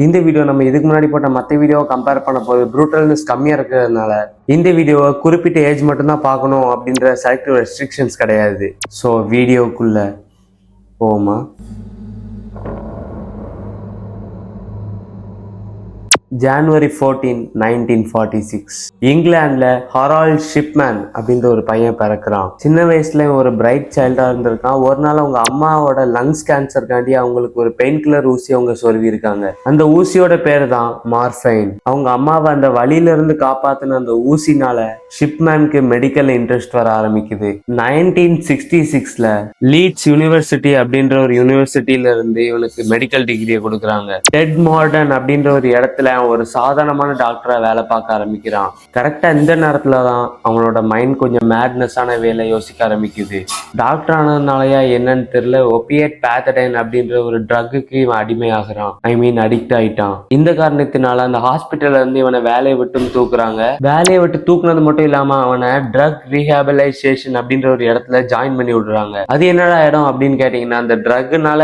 இந்த வீடியோ நம்ம இதுக்கு முன்னாடி போட்ட மற்ற வீடியோவை கம்பேர் பண்ண போது ப்ரூட்டல்னஸ் கம்மியாக இருக்கிறதுனால இந்த வீடியோவை குறிப்பிட்ட ஏஜ் மட்டும்தான் பார்க்கணும் அப்படின்ற செலக்டிவ் ரெஸ்ட்ரிக்ஷன்ஸ் கிடையாது. ஸோ வீடியோக்குள்ள போமா. January 14, 1946 இங்கிலாந்துல ஹரால்ட் ஷிப்மேன் அப்படின்ற ஒரு பையன் பிறக்கிறான். சின்ன வயசுல ஒரு பிரைட் சைல்டா இருந்திருக்கான். ஒரு நாள் அவங்க அம்மாவோட லங்ஸ் கேன்சருக்காண்டி அவங்களுக்கு ஒரு பெயின் கில்லர் ஊசி அவங்க சொருவி இருக்காங்க. அந்த ஊசியோட பேரு தான் மார்ஃபைன். அவங்க அம்மாவை அந்த வழியில இருந்து காப்பாத்தின அந்த ஊசினால ஷிப்மேனுக்கு மெடிக்கல் இன்ட்ரெஸ்ட் வர ஆரம்பிக்குது. 1966ல லீட்ஸ் யூனிவர்சிட்டி அப்படின்ற ஒரு யூனிவர்சிட்டியில இருந்து இவனுக்கு மெடிக்கல் டிகிரியை கொடுக்குறாங்க. டெட் மார்டன் அப்படின்ற ஒரு இடத்துல ஒரு சாதாரணமான டாக்டரா வேலை பார்க்க ஆரம்பிக்கிறான். கரெக்டா இந்த நேரத்துல தான் அவனோட மைண்ட் கொஞ்சம் மேட்னஸான வேலை யோசிக்க ஆரம்பிக்குது. டாக்டர் ஆனதுனாலயா என்னன்னு தெரியல, ஒபியட் பேத்தடைன் அப்படின்ற ஒரு ட்ரக்குக்கு இவன் அடிமையாகிறான். அடிக்ட் ஆயிட்டான். இந்த காரணத்தினால அந்த ஹாஸ்பிட்டல்ல இருந்து இவனை வேலையை விட்டு தூக்குறாங்க. வேலையை விட்டு தூக்குனது மட்டும் இல்லாம அவனை ட்ரக் ரீஹாபிலைசேஷன் அப்படின்ற ஒரு இடத்துல ஜாயின் பண்ணி விடுறாங்க. அது என்னடா இடம் அப்படின்னு கேட்டீங்கன்னா, அந்த ட்ரக்னால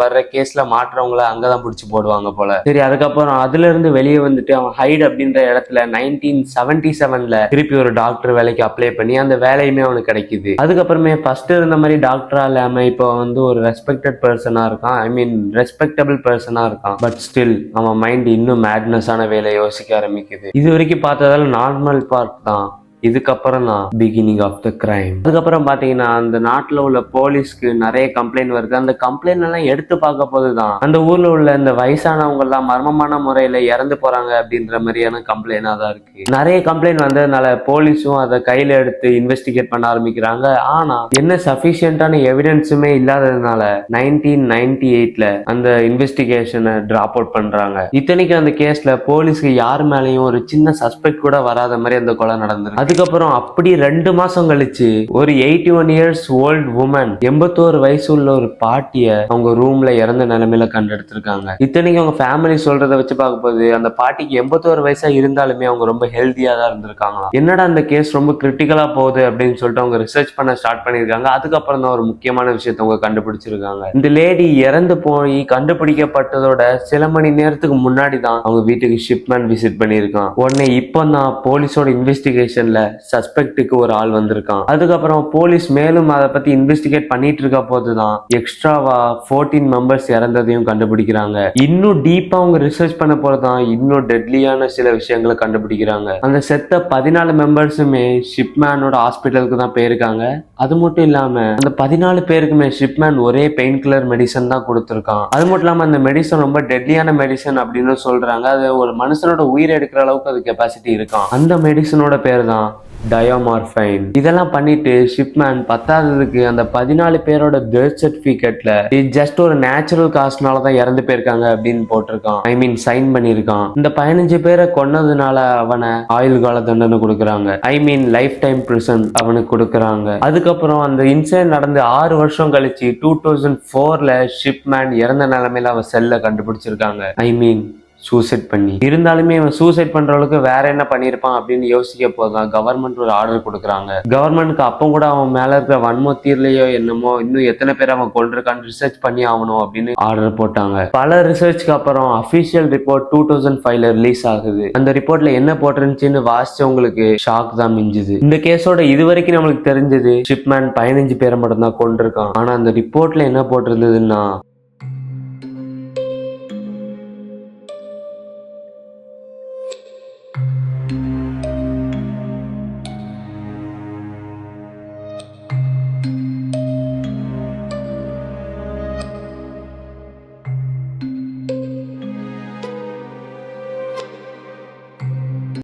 வர்ற கேஸ்ல மாற்றவங்கள அங்கதான் பிடிச்சி போடுவாங்க போல. சரி, அதுக்கப்புறம் அதுல இருந்து வெளியே வந்துட்டு அவன் ஹைட் அப்படின்ற இடத்துல 1977ல திருப்பி ஒரு டாக்டர் வேலைக்கு அப்ளை பண்ணி அந்த வேலையுமே அவனுக்கு கிடைக்குது. அதுக்கப்புறமே ஃபர்ஸ்ட் இருந்த மாதிரி டாக்டரா இல்லாம இப்போ ஒரு ரெஸ்பெக்டட் பர்சனா இருக்கான். ரெஸ்பெக்டபிள் பர்சனா இருக்கான். பட் ஸ்டில் அவன் மைண்ட் இன்னும் மேட்னஸான வேலை யோசிக்க ஆரம்பிக்குது. இது வரைக்கும் பார்த்ததால நார்மல் பார்ட் தான். இதுக்கப்புறம் தான் பிகினிங் ஆஃப் த கிரைம். அதுக்கப்புறம் பாத்தீங்கன்னா அந்த நாட்டுல உள்ள போலீஸ்க்கு நிறைய கம்ப்ளைண்ட் வருது. அந்த கம்ப்ளைண்ட் எல்லாம் எடுத்து பார்க்க போதுதான் அந்த ஊர்ல உள்ள இந்த வயசானவங்க எல்லாம் மர்மமான முறையில இறந்து போறாங்க அப்படின்ற மாதிரியான கம்ப்ளைண்டா தான் இருக்கு. நிறைய கம்ப்ளைண்ட் வந்ததுனால போலீஸும் அதை கையில எடுத்து இன்வெஸ்டிகேட் பண்ண ஆரம்பிக்கிறாங்க. ஆனா என்ன சஃபிஷியன்டான எவிடன்ஸுமே இல்லாததுனால 1998ல அந்த இன்வெஸ்டிகேஷனை டிராப் அவுட் பண்றாங்க. இத்தனைக்கு அந்த கேஸ்ல போலீஸ்க்கு யார் மேலேயும் ஒரு சின்ன சஸ்பெக்ட் கூட வராத மாதிரி அந்த கொலை நடந்திருக்கு. அதுக்கப்புறம் அப்படி 2 மாசம் கழிச்சு ஒரு 81 இயர்ஸ் ஓல்ட் உமன், 81 வயசு உள்ள ஒரு பாட்டிய அவங்க ரூம்ல இறந்த நிலைமையில கண்டெடுத்திருக்காங்க. இத்தனைக்கு அவங்க ஃபேமிலி சொல்றதை வச்சு பார்க்கும்போது அந்த பாட்டிக்கு 81 வயசா இருந்தாலுமே அவங்க ரொம்ப ஹெல்த்தியா தான் இருந்திருக்காங்க. என்னடா அந்த கேஸ் ரொம்ப கிரிட்டிக்கலா போகுது அப்படின்னு சொல்லிட்டு அவங்க ரிசர்ச் பண்ண ஸ்டார்ட் பண்ணிருக்காங்க. அதுக்கப்புறம் தான் ஒரு முக்கியமான விஷயத்தை அவங்க கண்டுபிடிச்சிருக்காங்க. இந்த லேடி இறந்து போய் கண்டுபிடிக்கப்பட்டதோட சில மணி நேரத்துக்கு முன்னாடி தான் அவங்க வீட்டுக்கு ஷிப்மேன் விசிட் பண்ணியிருக்கான். உடனே இப்போ தான் போலீஸோட இன்வெஸ்டிகேஷன்ல சஸ்பெக்டுக்கு ஒரு ஆள் வந்திருக்கான். அதுக்கப்புறம் போலீஸ் மேலும் அதை பத்தி இன்வெஸ்டிகேட் பண்ணிட்டு இருக்க போதுதான் எக்ஸ்ட்ராவா 14 மெம்பர்ஸ் இறந்ததையும் கண்டுபிடிக்கிறாங்க. இன்னும் டீப்பா அவங்க ரிசர்ச் பண்ண போறதான் இன்னும் டெட்லியான சில விஷயங்களை கண்டுபிடிக்கிறாங்க. அந்த செத்த 14 மெம்பர்ஸுமே ஷிப்மேனோட ஹாஸ்பிட்டலுக்கு தான் போயிருக்காங்க. அது மட்டும் இல்லாம அந்த 14 பேருக்குமே ஷிப்மேன் ஒரே பெயின் கில்லர் மெடிசன் தான் கொடுத்திருக்கான். அது மட்டும் இல்லாம அந்த மெடிசன் ரொம்ப டெட்லியான மெடிசன் அப்படின்னு சொல்றாங்க. அது ஒரு மனுஷனோட உயிர் எடுக்கிற அளவுக்கு அது கெப்பாசிட்டி இருக்கான். அந்த மெடிசனோட பேர் தான் டயோமார்ஃபைன். இதெல்லாம் பண்ணிட்டு ஷிப்மேன் பத்தாததுக்கு அந்த 14 பேரோட டெத் சர்டிபிகேட்ல ஜஸ்ட் ஒரு நேச்சுரல் காஸ்ட்னால தான் இறந்து போயிருக்காங்க அப்படின்னு போட்டிருக்கான். சைன் பண்ணிருக்கான். இந்த 15 பேரை கொன்னதுனால அவனை ஆயுள் கால தண்டனை கொடுக்கறாங்க. லைஃப் டைம் பிரிசன் அவனுக்கு கொடுக்கறாங்க. அதுக்கப்புறம் அந்த இன்சிடென்ட் நடந்து 6 வருஷம் கழிச்சு 2004ல ஷிப்மேன் இறந்த நிலைமையில அவன் செல்ல கண்டுபிடிச்சிருக்காங்க. சூசைட் பண்ணி. இருந்தாலுமே இவன் சூசைட் பண்ற அளவுக்கு வேற என்ன பண்ணிருப்பான் அப்படின்னு யோசிக்க போதான் கவர்மெண்ட் ஒரு ஆர்டர் கொடுக்குறாங்க. கவர்மெண்ட்க்கு அப்போ கூட அவன் மேல இருக்கிற வன்மத்தீர்லயோ என்னமோ இன்னும் எத்தனை பேர் அவன் கொண்டிருக்கான்னு ரிசர்ச் பண்ணி ஆகணும் அப்படின்னு ஆர்டர் போட்டாங்க. பல ரிசர்ச்க்கு அப்புறம் அபிஷியல் ரிப்போர்ட் 2005ல ரிலீஸ் ஆகுது. அந்த ரிப்போர்ட்ல என்ன போட்டிருந்துச்சுன்னு வாசிச்சவங்களுக்கு ஷாக் தான் மிஞ்சுது. இந்த கேஸோட இதுவரைக்கும் நம்மளுக்கு தெரிஞ்சது ஷிப்மேன் 15 பேரை மட்டும் தான் கொண்டிருக்கான். ஆனா அந்த ரிப்போர்ட்ல என்ன போட்டிருந்ததுன்னா